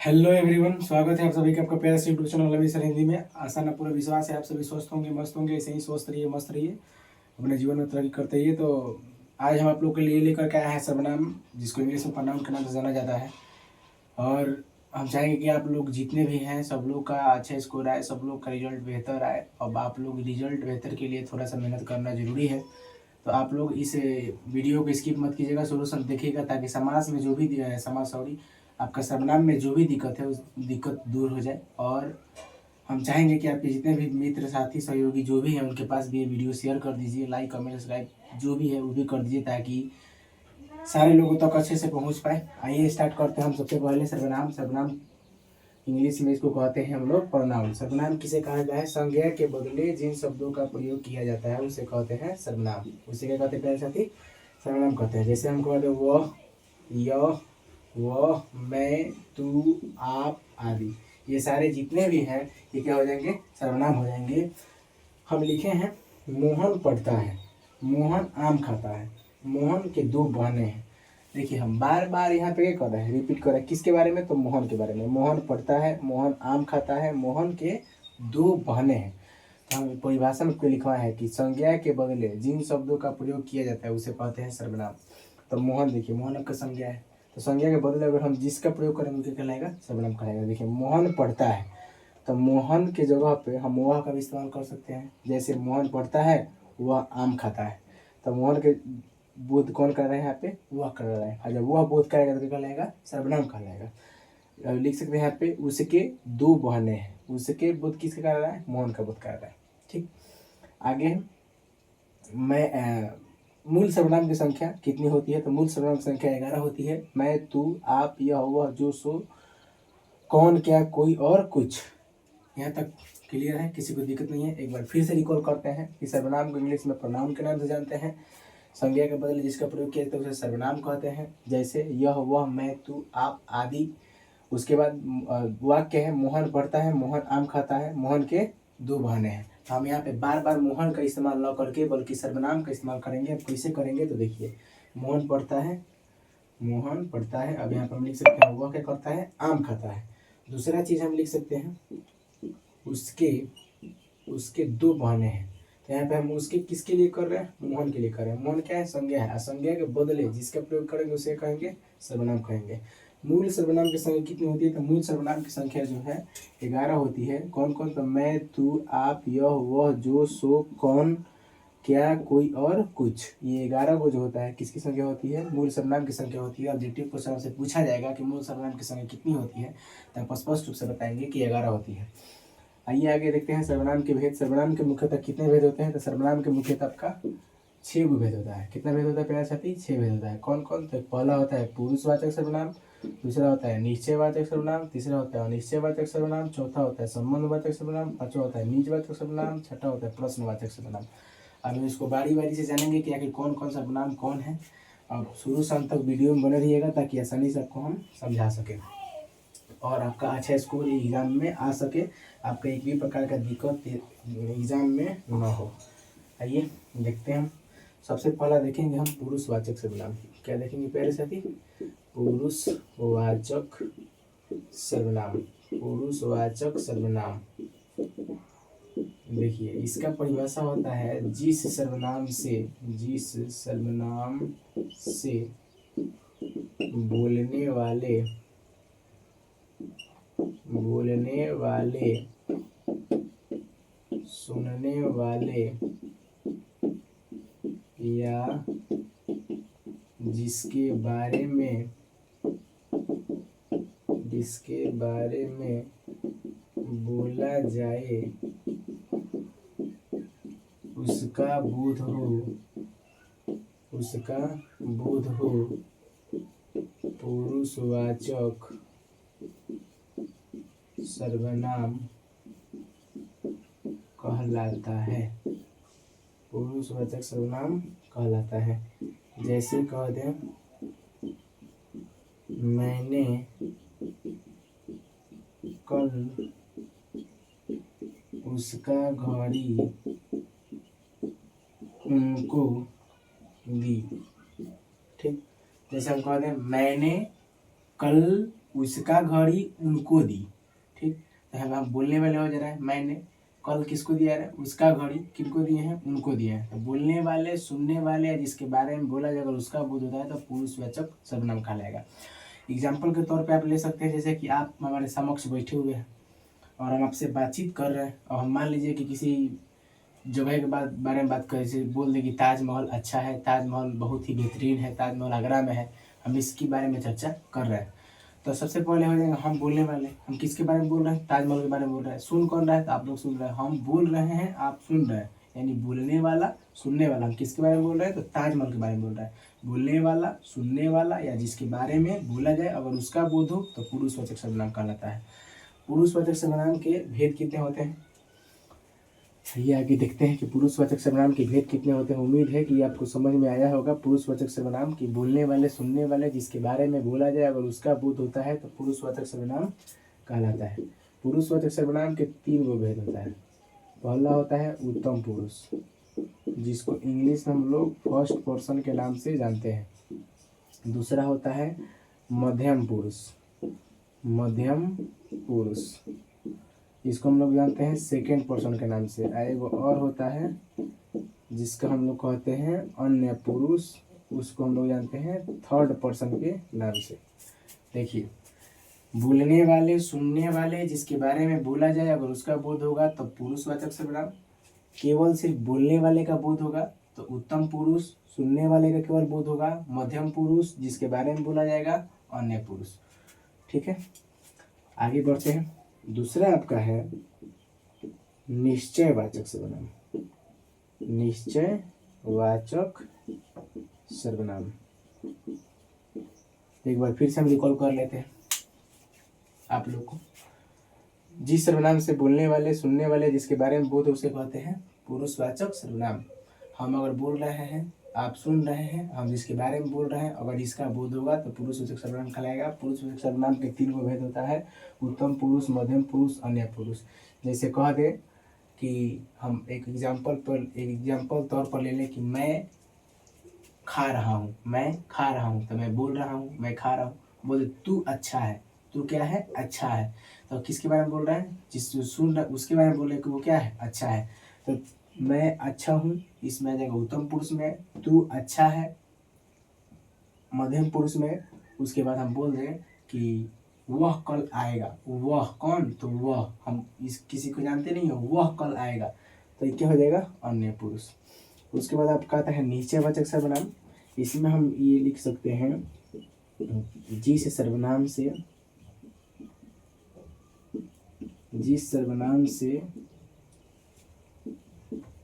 Hello everyone, स्वागत है आप सभी का आपका प्यारा सी YouTube channel Ravi sir Hindi में। आशा ना पूरा विश्वास है आप सभी स्वस्थ होंगे, मस्त होंगे। ऐसे ही स्वस्थ रहिए, मस्त रहिए, अपने जीवन में तरक्की करते रहिए। तो आज हम आप लोग के लिए लेकर के आए हैं सर्वनाम, जिसको इंग्लिश में प्रनाउन के नाम से जाना जाता है। और हम चाहेंगे कि आप लोग जितने भी हैं सब लोग का अच्छा स्कोर आए, सब लोग का रिजल्ट बेहतर आए। अब आप लोग रिजल्ट बेहतर के लिए थोड़ा सा मेहनत करना जरूरी है। तो आप लोग इस वीडियो को स्किप मत कीजिएगा, शुरू से देखिएगा, ताकि समाज में जो भी समाज सॉरी आपका सर्वनाम में जो भी दिक्कत है उस दिक्कत दूर हो जाए। और हम चाहेंगे कि आपके जितने भी मित्र, साथी, सहयोगी जो भी हैं उनके पास भी ये वीडियो शेयर कर दीजिए, लाइक, कमेंट, सब्सक्राइब जो भी है वो भी कर दीजिए, ताकि सारे लोगों तक अच्छे से पहुंच पाए। आइए स्टार्ट करते हैं हम सबसे पहले सर्वनाम। सर्वनाम इंग्लिश में इसको कहते हैं हम लोग प्रोनाउन। सर्वनाम किसे कहा जाता है? संज्ञा के बदले जिन शब्दों का प्रयोग किया जाता है उसे कहते हैं सर्वनाम। उसे क्या कहते हैं प्यारे साथी? सर्वनाम कहते हैं। जैसे हम कहते हैं वह, यह, वह, मैं, तू, आप आदि, ये सारे जितने भी हैं ये क्या हो जाएंगे? सर्वनाम हो जाएंगे। हम लिखे हैं मोहन पढ़ता है, मोहन आम खाता है, मोहन के दो बहनें हैं। देखिए हम बार बार यहाँ पे क्या कर रहे हैं, रिपीट कर रहे हैं किसके बारे में? तो मोहन के बारे में। मोहन पढ़ता है, मोहन आम खाता है, मोहन के दो बहनें हैं। तो हम परिभाषा में लिखा है कि संज्ञा के बदले जिन शब्दों का प्रयोग किया जाता है उसे कहते हैं सर्वनाम। तो मोहन, देखिए मोहन आपका संज्ञा है, तो संज्ञा के बदले अगर हम जिसका प्रयोग करेंगे क्या कहलाएगा? सर्वनाम कहलाएगा। देखिए मोहन पढ़ता है, तो मोहन के जगह पे हम वह का भी इस्तेमाल कर सकते हैं। जैसे मोहन पढ़ता है, वह आम खाता है, तो मोहन के बोध कौन कर रहे हैं यहाँ पे? वह कर रहा है। और जब वह बोध करेगा तो क्या कहलाएगा? सर्वनाम कहलाएगा। अब लिख सकते हैं यहाँ पे उसके दो बहनें हैं। उसके बोध किसका कर रहा है? मोहन का बोध कर रहा है। ठीक, आगे मैं मूल सर्वनाम की संख्या कितनी होती है? तो मूल सर्वनाम की संख्या 11 होती है। मैं, तू, आप, यह, वह, जो, सो, कौन, क्या, कोई और कुछ। यहाँ तक क्लियर है? किसी को दिक्कत नहीं है? एक बार फिर से रिकॉल करते हैं कि सर्वनाम को इंग्लिश में प्रोनाउन के नाम से जानते हैं। संज्ञा के बदले जिसका प्रयोग किया जाता है उसे सर्वनाम कहते हैं। जैसे यह, वह, मैं, तू, आप आदि। उसके बाद वाक्य है मोहन पढ़ता है, मोहन आम खाता है, मोहन के दो बहनें हैं। तो हम यहाँ पे बार बार मोहन का इस्तेमाल न करके बल्कि सर्वनाम का इस्तेमाल करेंगे। अब कैसे करेंगे? तो देखिए मोहन पढ़ता है, मोहन पढ़ता है। अब यहाँ पर हम लिख सकते हैं वह क्या करता है? आम खाता है। दूसरा चीज हम लिख सकते हैं उसके उसके दो बहनें हैं। तो यहाँ पे हम उसके किसके लिए कर रहे हैं? मोहन के लिए कर रहे हैं। मोहन क्या है? संज्ञा है। संज्ञा के बदले जिसका प्रयोग करेंगे उसे कहेंगे सर्वनाम कहेंगे। मूल सर्वनाम की संख्या कितनी होती है? तो मूल सर्वनाम की संख्या जो है 11 होती है। कौन कौन? तो मैं, तू, आप, यह, वह, जो, सो, कौन, क्या, कोई और कुछ। ये 11 को जो होता है किसकी संख्या होती है? मूल सर्वनाम की संख्या होती है। ऑब्जेक्टिव क्वेश्चन से पूछा जाएगा कि मूल सर्वनाम की संख्या कितनी होती है, तो आप स्पष्ट रूप से बताएंगे कि 11 होती है। आइए आगे देखते हैं सर्वनाम के भेद। सर्वनाम के मुख्यतः कितने भेद होते हैं? तो सर्वनाम के मुख्यतः आपका 6 गो भेद होता है। कितना भेद होता है प्यारे साथी? 6 भेद होता है। कौन कौन? तो पहला होता है पुरुषवाचक सर्वनाम, दूसरा होता है निश्चयवाचक सर्वनाम, तीसरा होता है अनिश्चयवाचक सर्वनाम, चौथा होता है संबंधवाचक सर्वनाम, पांचवा होता है निजवाचक सर्वनाम, छठा होता है प्रश्नवाचक सर्वनाम। अब हम इसको बारी बारी से जानेंगे कि आखिर कौन कौन सर्वनाम कौन है। अब शुरू से अंत तक वीडियो में बने रहिएगा ताकि आसानी से आपको हम समझा सकें और आपका अच्छा स्कोर एग्जाम में आ सके, आपका एक भी प्रकार का दिक्कत एग्जाम में न हो। आइए देखते हैं हम। सबसे पहला देखेंगे हम पुरुषवाचक सर्वनाम। क्या देखेंगे प्यारे साथी? पुरुषवाचक सर्वनाम। पुरुषवाचक सर्वनाम, देखिए इसका परिभाषा होता है जिस सर्वनाम से बोलने वाले सुनने वाले या जिसके बारे में बोला जाए उसका बोध हो पुरुषवाचक सर्वनाम कहलाता है। पुरुषवाचक सर्वनाम कहलाता है। जैसे कह दें मैंने कल उसका घड़ी उनको दी। ठीक, जैसे हम कह दें मैंने कल उसका घड़ी उनको दी। ठीक, तो हम बोलने वाले हो जा रहा है मैंने, कल किसको दिया है, उसका घड़ी किनको दिए हैं, उनको दिए हैं। तो बोलने वाले, सुनने वाले या जिसके बारे में बोला जाए अगर उसका बोध होता है तो पुरुषवाचक सर्वनाम कहलाएगा। एग्जाम्पल के तौर पे आप ले सकते हैं, जैसे कि आप हमारे समक्ष बैठे हुए हैं और हम आपसे बातचीत कर रहे हैं और हम मान लीजिए कि किसी जगह के बारे में बात करें, जैसे बोल दें कि ताजमहल अच्छा है, ताजमहल बहुत ही बेहतरीन है, ताजमहल आगरा में है, हम इसके बारे में चर्चा कर रहे हैं। तो सबसे पहले हो जाएगा हम बोलने वाले, हम किसके बारे में बोल रहे हैं, ताजमहल के बारे में बोल रहे हैं। सुन कौन रहा है, तो आप लोग सुन रहे हैं, हम बोल रहे हैं, आप सुन रहे हैं, यानी बोलने वाला सुनने वाला। हम किसके बारे में बोल रहे हैं, तो ताजमहल के बारे में बोल रहे हैं। बोलने वाला, सुनने वाला या जिसके बारे में बोला जाए अगर उसका बोध हो तो पुरुषवाचक सर्वनाम कहलाता है। पुरुषवाचक सर्वनाम के भेद कितने होते हैं, ये आगे देखते हैं कि पुरुषवाचक सर्वनाम के भेद कितने होते हैं। उम्मीद है कि आपको समझ में आया होगा। पुरुषवाचक सर्वनाम की बोलने वाले, सुनने वाले, जिसके बारे में बोला जाए अगर उसका बोध होता है तो पुरुषवाचक सर्वनाम कहलाता है। पुरुषवाचक सर्वनाम के 3 गो भेद होता है। पहला होता है उत्तम पुरुष, जिसको इंग्लिश में हम लोग फर्स्ट पर्सन के नाम से जानते हैं। दूसरा होता है मध्यम पुरुष, मध्यम पुरुष, इसको हम लोग जानते हैं सेकेंड पर्सन के नाम से। एगो और होता है जिसका हम लोग कहते हैं अन्य पुरुष, उसको हम लोग जानते हैं थर्ड पर्सन के नाम से। देखिए, बोलने वाले, सुनने वाले, जिसके बारे में बोला जाए अगर उसका बोध होगा तो पुरुषवाचक सर्वनाम। केवल सिर्फ बोलने वाले का बोध होगा तो उत्तम पुरुष, सुनने वाले का केवल बोध होगा मध्यम पुरुष, जिसके बारे में बोला जाएगा अन्य पुरुष। ठीक है, आगे बढ़ते हैं। दूसरा आपका है निश्चयवाचक सर्वनाम। निश्चयवाचक सर्वनाम एक बार फिर से हम रिकॉल कर लेते हैं आप लोग को। जिस सर्वनाम से बोलने वाले, सुनने वाले, जिसके बारे में बोध उसे कहते हैं पुरुषवाचक सर्वनाम। हम अगर बोल रहे हैं, आप सुन रहे हैं, हम जिसके बारे में बोल रहे हैं अगर इसका बोध होगा तो पुरुषवाचक सर्वनाम कहलाएगा। पुरुषवाचक सर्वनाम के 3 गो भेद होता है, उत्तम पुरुष, मध्यम पुरुष, अन्य पुरुष। जैसे कह दे कि हम एक एग्जाम्पल तौर पर ले लें कि मैं खा रहा हूँ, मैं खा रहा हूँ, तो मैं बोल रहा हूँ मैं खा रहा हूँ। बोले तू अच्छा है, तू क्या है, अच्छा है। तो किसके बारे में बोल रहे हैं, जिस सुन रहा उसके बारे में बोल रहे हैं कि वो क्या है, अच्छा है। तो मैं अच्छा हूँ, इसमें आ जाएगा उत्तम पुरुष में, तू अच्छा है मध्यम पुरुष में। उसके बाद हम बोल दें कि वह कल आएगा। वह कौन, तो वह, हम इस किसी को जानते नहीं हो, वह कल आएगा, तो ये क्या हो जाएगा, अन्य पुरुष। उसके बाद आपका आता है निश्चयवाचक सर्वनाम। इसमें हम ये लिख सकते हैं जिस सर्वनाम से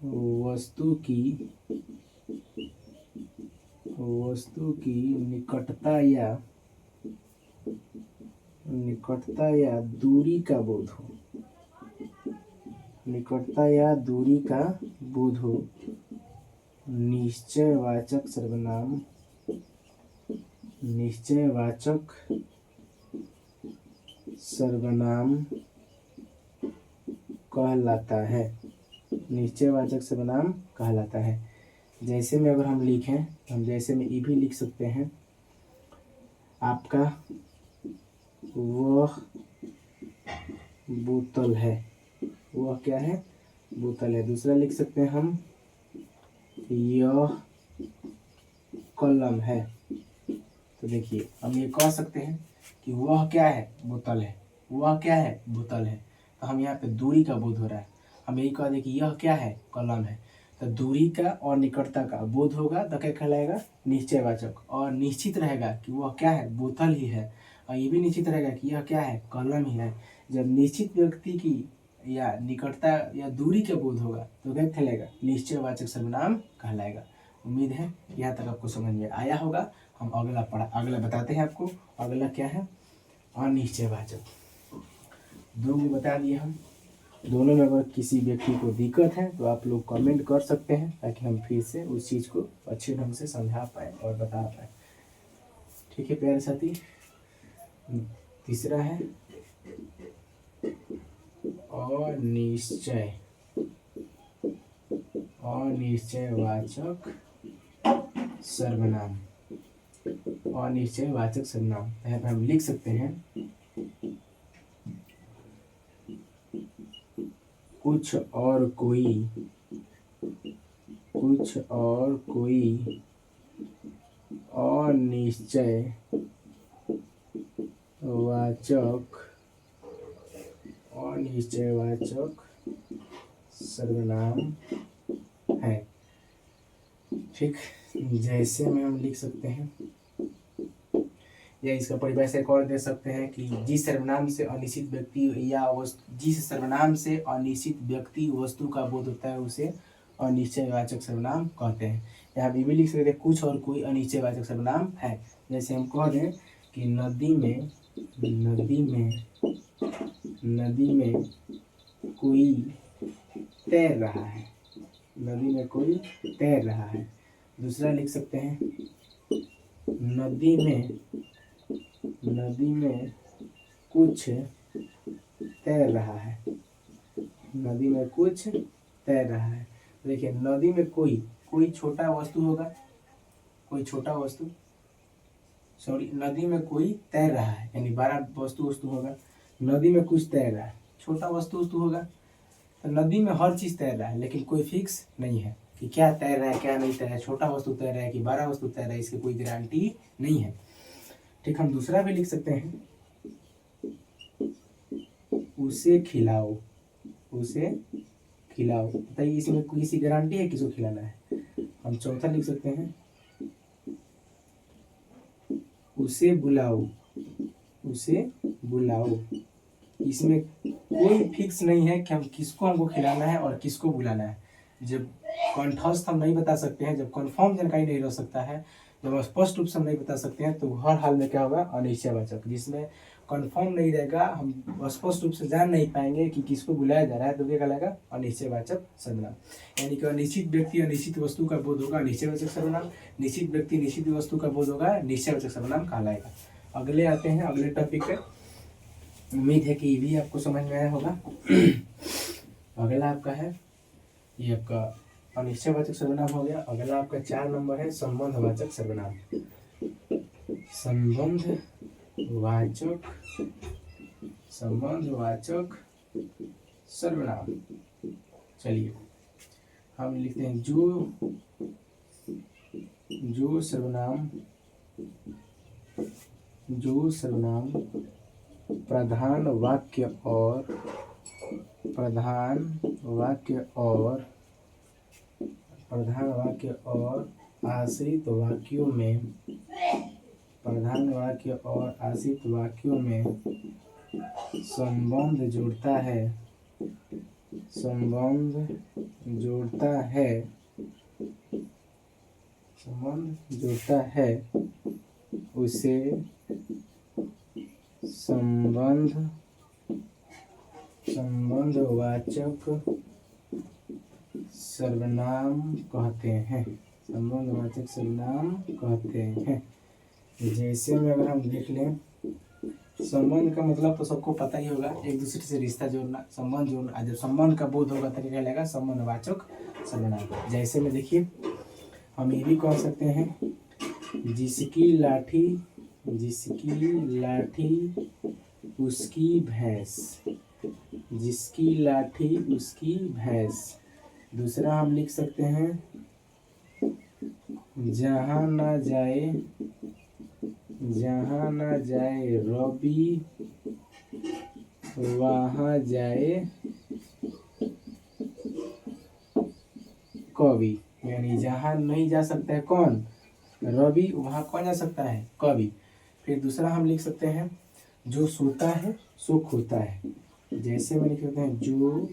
वस्तु की निकटता या दूरी का बोध हो, निकटता या दूरी का बोध हो, निश्चयवाचक सर्वनाम कहलाता है। निश्चयवाचक सर्वनाम कहलाता है। जैसे में अगर हम लिखें, हम जैसे में ये भी लिख सकते हैं, आपका वह बोतल है, वह क्या है, बोतल है। दूसरा लिख सकते हैं हम, यह कलम है। तो देखिए, हम ये कह सकते हैं कि वह क्या है, बोतल है, वह क्या है, बोतल है। तो हम यहाँ पे दूरी का बोध हो रहा है। हम यही कह दें कि यह क्या है, कलम है। तो दूरी का और निकटता का बोध होगा तो क्या कहलाएगा, निश्चयवाचक। और निश्चित रहेगा कि वह क्या है, बोतल ही है। और ये भी निश्चित रहेगा कि यह क्या है, कलम ही है। जब निश्चित व्यक्ति की या निकटता या दूरी का बोध होगा तो क्या कहलाएगा, निश्चयवाचक सर्वनाम कहलाएगा। उम्मीद है यहाँ तक आपको समझ में आया होगा। हम अगला बताते हैं आपको। अगला क्या है, अनिश्चयवाचक। दो भी बता दिए हम। दोनों में अगर किसी व्यक्ति को दिक्कत है तो आप लोग कमेंट कर सकते हैं ताकि हम फिर से उस चीज़ को अच्छे ढंग से समझा पाए और बता पाए। ठीक है प्यारे साथी। तीसरा है अनिश्चयवाचक सर्वनाम। अनिश्चयवाचक सर्वनाम यहाँ पर हम लिख सकते हैं कुछ और कोई अनिश्चय वाचक सर्वनाम है। ठीक, जैसे में हम लिख सकते हैं या इसका परिभाषा एक और दे सकते हैं कि जिस सर्वनाम से अनिश्चित व्यक्ति वस्तु का बोध होता है उसे अनिश्चयवाचक सर्वनाम कहते हैं। यहाँ भी लिख सकते हैं कुछ और कोई अनिश्चयवाचक सर्वनाम है। जैसे हम कह दें कि नदी में कोई तैर रहा है। नदी में कोई तैर रहा है। दूसरा लिख सकते हैं नदी में कुछ तैर रहा है। नदी में कुछ तैर रहा है। देखिए नदी में कोई छोटा वस्तु होगा, नदी में कोई तैर रहा है यानी बड़ा वस्तु होगा। नदी में कुछ तैर रहा है, छोटा वस्तु होगा। तो नदी में हर चीज़ तैर रहा है लेकिन कोई फिक्स नहीं है कि क्या तैर रहा है क्या नहीं तैर रहा है, छोटा वस्तु तैर रहा है कि बड़ा वस्तु तैर रहा है, इसकी कोई गारंटी नहीं है। ठीक, हम दूसरा भी लिख सकते हैं उसे खिलाओ। बताइए इसमें किसी गारंटी है किसको खिलाना है। हम चौथा लिख सकते हैं उसे बुलाओ। इसमें कोई फिक्स नहीं है कि हमको खिलाना है और किसको बुलाना है। जब कंठस्थ हम नहीं बता सकते हैं, जब कंफर्म जानकारी नहीं रह सकता है, जब स्पष्ट रूप से हम नहीं बता सकते हैं तो हर हाल में क्या होगा अनिश्चयवाचक। जिसमें कंफर्म नहीं रहेगा, हम स्पष्ट रूप से जान नहीं पाएंगे कि किसको बुलाया जा रहा है, तो क्या कहलाएगा अनिश्चयवाचक सर्वनाम। यानी कि अनिश्चित व्यक्ति अनिश्चित वस्तु का बोध होगा निश्चयवाचक सर्वनाम, निश्चित व्यक्ति निश्चित वस्तु का बोध होगा निश्चयवाचक सर्वनाम कहलाएगा। अगले आते हैं अगले टॉपिक पे। उम्मीद है कि ये भी आपको समझ में आया होगा। अगला आपका है, ये आपका अनिश्चयवाचक सर्वनाम हो गया। अगला आपका 4 नंबर है संबंधवाचक सर्वनाम। संबंधवाचक सर्वनाम। चलिए हम लिखते हैं जो सर्वनाम प्रधान वाक्य और आश्रित वाक्यों में संबंध जोड़ता है उसे संबंधवाचक सर्वनाम कहते हैं। जैसे में अगर हम देख लें, संबंध का मतलब तो सबको पता ही होगा, एक दूसरे से रिश्ता जोड़ना, संबंध जोड़ना। जब संबंध का बोध होगा तो क्या लगेगा संबंधवाचक सर्वनाम। जैसे में देखिए हम ये भी कह सकते हैं जिसकी लाठी उसकी भैंस। दूसरा हम लिख सकते हैं जहाँ न जाए रवि वहाँ जाए कवि। यानी जहाँ नहीं जा सकता है कौन, रवि, वहाँ कौन जा सकता है, कवि। फिर दूसरा हम लिख सकते हैं जो सोता है सो खोता है। जैसे में लिख सकते हैं जो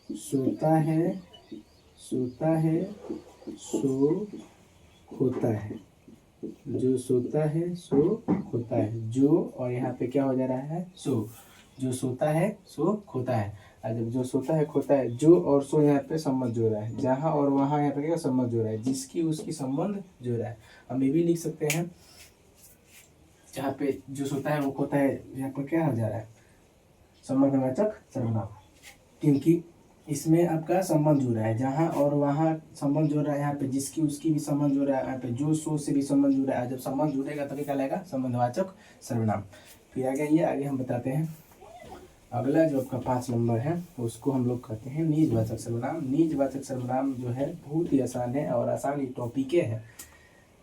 सोता है सो खोता है। जो और यहाँ पे क्या हो जा रहा है सो। जो सोता है सो खोता है। और जब जो सोता है खोता है, जो और सो यहाँ पे संबंध जोड़ रहा है, जहाँ और वहाँ यहाँ पे क्या संबंध जोड़ रहा है, जिसकी उसकी संबंध जोड़ रहा है। हम ये भी लिख सकते हैं जहाँ पे जो सोता है वो खोता है, यहाँ पर क्या हो जा रहा है संबंधवाचक सर्वनाम, क्योंकि इसमें आपका संबंध जुड़ रहा है, जहाँ और वहाँ संबंध जुड़ रहा है। यहाँ पे जिसकी उसकी भी संबंध जुड़ रहा है, यहाँ पे जो सो से भी संबंध जुड़ रहा है। जब संबंध जुड़ेगा तभी क्या लगेगा संबंधवाचक सर्वनाम। फिर आगे हम बताते हैं अगला जो आपका 5 नंबर है उसको हम लोग कहते हैं निजवाचक सर्वनाम। निजवाचक सर्वनाम जो है बहुत ही आसान है और आसान ही टॉपिक है।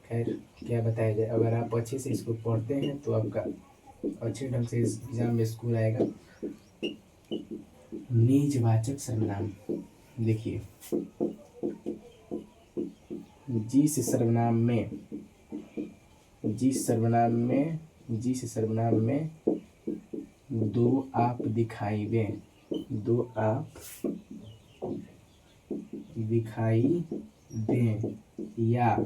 खैर क्या बताया जाए, अगर आप अच्छे से इसको पढ़ते हैं तो आपका अच्छे ढंग से इस एग्जाम में स्कोर आएगा। निजवाचक सर्वनाम देखिए, जिस सर्वनाम में दो आप दिखाई दें या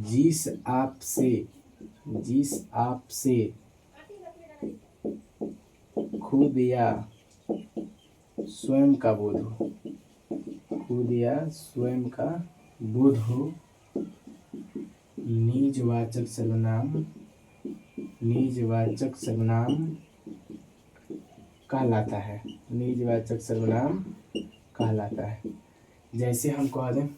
जिस आप से खुद या स्वयं का बोध हो, निजवाचक सर्वनाम कहलाता है। जैसे हम कह दें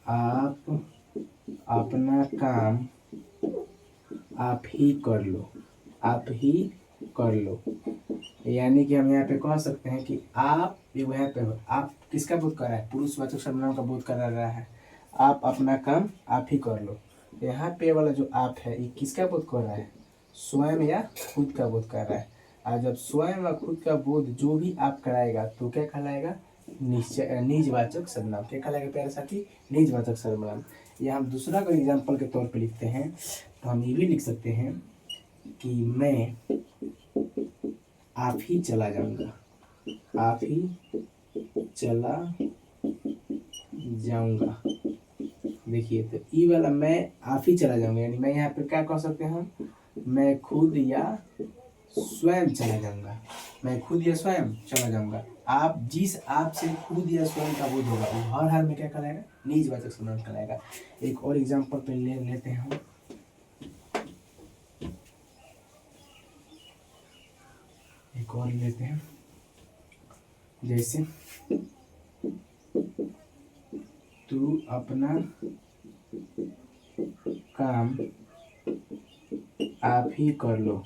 आप अपना काम आप ही कर लो, यानी कि हम यहाँ पे कह सकते हैं कि आप यहाँ पे आप किसका बोध कर रहा है, पुरुषवाचक सर्वनाम का बोध कर रहा है। आप अपना काम आप ही कर लो, यहाँ पे वाला जो आप है ये किसका बोध कर रहा है, स्वयं या खुद का बोध कर रहा है। और जब स्वयं व खुद का बोध जो भी आप कराएगा तो क्या कहलाएगा, निजवाचक सर्वनाम। क्या कहलाएगा प्यारे साथी, निजवाचक सर्वनाम। या हम दूसरा कोई एग्जाम्पल के तौर पे लिखते हैं तो हम ये भी लिख सकते हैं कि मैं आप ही चला जाऊंगा, देखिए तो ई वाला मैं आप ही चला जाऊंगा, यानी मैं यहाँ पे क्या कह सकते हैं हम, मैं खुद या स्वयं चला जाऊंगा। आप जिस आप से खुद या स्वयं का बोध होगा वो हर हाल में क्या कहलाएगा, निजवाचक सर्वनाम कहलाएगा। एक और एग्जाम्पल पे लेते हैं हम, एक और लेते हैं, जैसे तू अपना काम आप ही कर लो।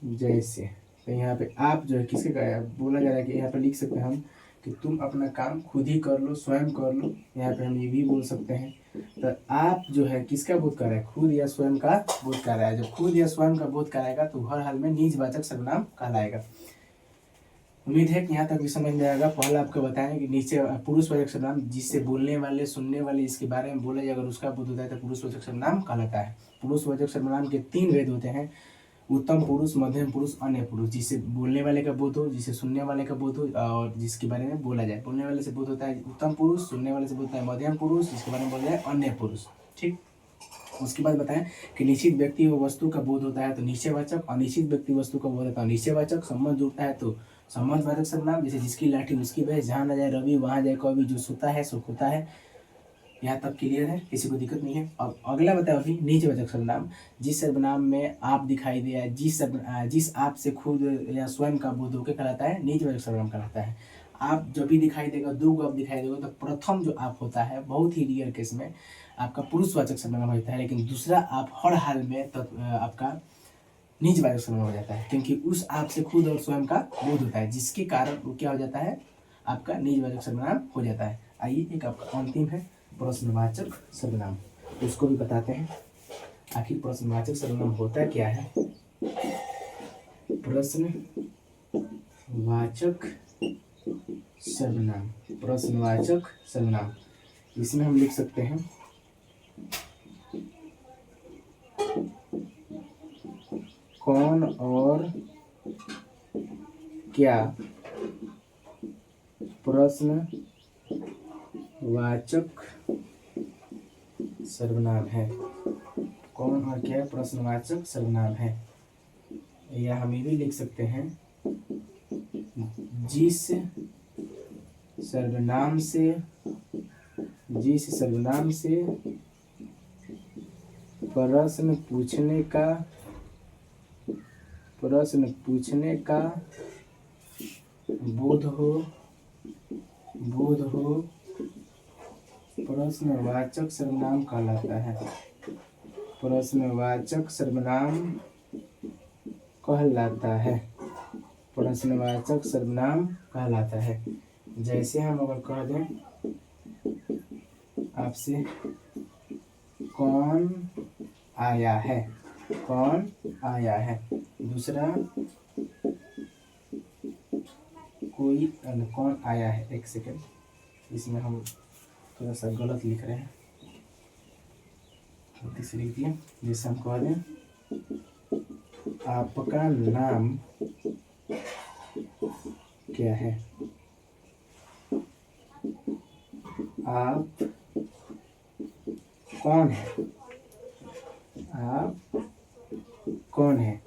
जैसे तो यहाँ पे आप जो है किसके का बोला जा रहा है कि यहाँ पे लिख सकते हैं हम कि तुम अपना काम खुद ही कर लो, स्वयं कर लो। यहाँ पे हम ये भी बोल सकते हैं। तो आप जो है किसका बोध कर रहा है, खुद या स्वयं का बोध कर रहा है। जब खुद या स्वयं का बोध कराएगा तो हर हाल में निजवाचक सर्वनाम कहलाएगा। उम्मीद है कि यहाँ तक भी समझ में आएगा। पहले आपको बताएं कि नीचे पुरुषवाचक सर्वनाम जिससे बोलने वाले, सुनने वाले इसके बारे में बोला जाए, अगर उसका बोध होता है तो पुरुषवाचक सर्वनाम कहलाता है। पुरुषवाचक सर्वनाम के 3 भेद होते हैं, उत्तम पुरुष, मध्यम पुरुष, अन्य पुरुष। जिससे बोलने वाले का बोध हो, जिससे सुनने वाले का बोध हो और जिसके बारे में बोला जाए। बोलने वाले से बोध होता है उत्तम पुरुष, सुनने वाले से बोध होता है मध्यम पुरुष, जिसके बारे में बोला जाए अन्य पुरुष। ठीक, उसके बाद बताएं कि निश्चित व्यक्ति व वस्तु का बोध होता है तो निश्चयवाचक, अनिश्चित व्यक्ति वस्तु का बोध होता है निश्चयवाचक। संबंध जुड़ता है तो संबंधवाचक सर्वनाम, जैसे जिसकी लाठी उसकी भैंस, जहाँ न जाए रवि वहाँ जाए कवि, जो सोता है सो खोता है। यहाँ तक क्लियर है, किसी को दिक्कत नहीं है। अब अगला बताओ अभी निजवाचक सर्वनाम, जिस सर्वनाम में आप दिखाई दे या जिस आप से खुद या स्वयं का बोध होकर कहलाता है, निजवाचक सर्वनाम कहलाता है। आप जब भी दिखाई देगा, दो आप दिखाई देगा तो प्रथम जो आप होता है बहुत ही रियर केस में आपका पुरुषवाचक सर्वनाम होता है, लेकिन दूसरा आप हर हाल में आपका निजवाचक सर्वनाम हो जाता है, क्योंकि उस आप से खुद और स्वयं का बोध होता है, जिसके कारण वो क्या हो जाता है, आपका निजवाचक सर्वनाम हो जाता है। आइए एक आपका अंतिम है प्रश्नवाचक सर्वनाम, उसको भी बताते हैं आखिर प्रश्नवाचक सर्वनाम होता क्या है। प्रश्नवाचक सर्वनाम, इसमें हम लिख सकते हैं कौन और क्या प्रश्नवाचक सर्वनाम है, कौन और क्या प्रश्नवाचक सर्वनाम है। या हम ये भी लिख सकते हैं जिस सर्वनाम से प्रश्न पूछने का बोध हो प्रश्नवाचक सर्वनाम कहलाता है। प्रश्नवाचक सर्वनाम कहलाता है। प्रश्नवाचक सर्वनाम कहलाता है। जैसे हम अगर कह दें आपसे कौन आया है, कौन आया है। दूसरा कोई, कौन आया है, एक सेकेंड, इसमें हम थोड़ा सा गलत लिख रहे हैं, गलती से लिख दिए। जैसे हम कह दें आपका नाम क्या है, आप कौन है, आप कौन है।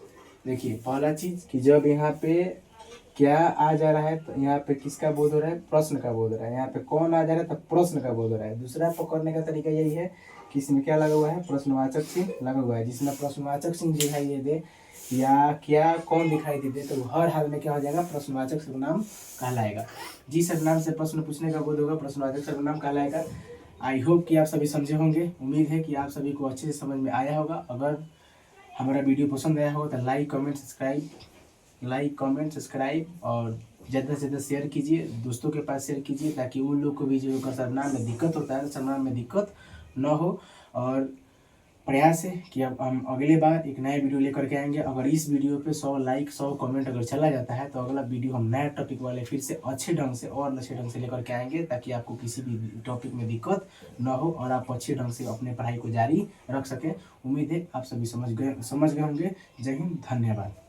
देखिए पहला चीज कि जब यहाँ पे क्या आ जा रहा है तो यहाँ पे किसका बोध हो रहा है, प्रश्न का बोध हो रहा है। यहाँ पे कौन आ जा रहा है तो प्रश्न का बोध हो रहा है। दूसरा पकड़ने का तरीका यही है कि इसमें क्या लगा हुआ है, प्रश्नवाचक चिन्ह लगा हुआ है। जिसमें प्रश्नवाचक चिन्ह दिखाई दे या क्या कौन दिखाई दे तो हर हाल में क्या हो जाएगा, प्रश्नवाचक सर्वनाम कहलाएगा। जिस सर्वनाम से प्रश्न पूछने का बोध होगा प्रश्नवाचक सर्वनाम कहलाएगा। आई होप कि आप सभी समझे होंगे। उम्मीद है कि आप सभी को अच्छे से समझ में आया होगा। अगर हमारा वीडियो पसंद आया होगा तो लाइक कमेंट सब्सक्राइब और ज़्यादा से ज़्यादा शेयर कीजिए, दोस्तों के पास शेयर कीजिए, ताकि उन लोग को भी जो सर्वनाम में दिक्कत होता है सर्वनाम में दिक्कत न हो। और प्रयास है कि अब हम अगले बार एक नया वीडियो लेकर के आएंगे। अगर इस वीडियो पे 100 लाइक 100 कमेंट अगर चला जाता है तो अगला वीडियो हम नया टॉपिक वाले फिर से अच्छे ढंग से लेकर के आएंगे, ताकि आपको किसी भी टॉपिक में दिक्कत न हो और आप अच्छे ढंग से अपने पढ़ाई को जारी रख सकें। उम्मीद है आप सभी समझ गए होंगे। जय हिंद, धन्यवाद।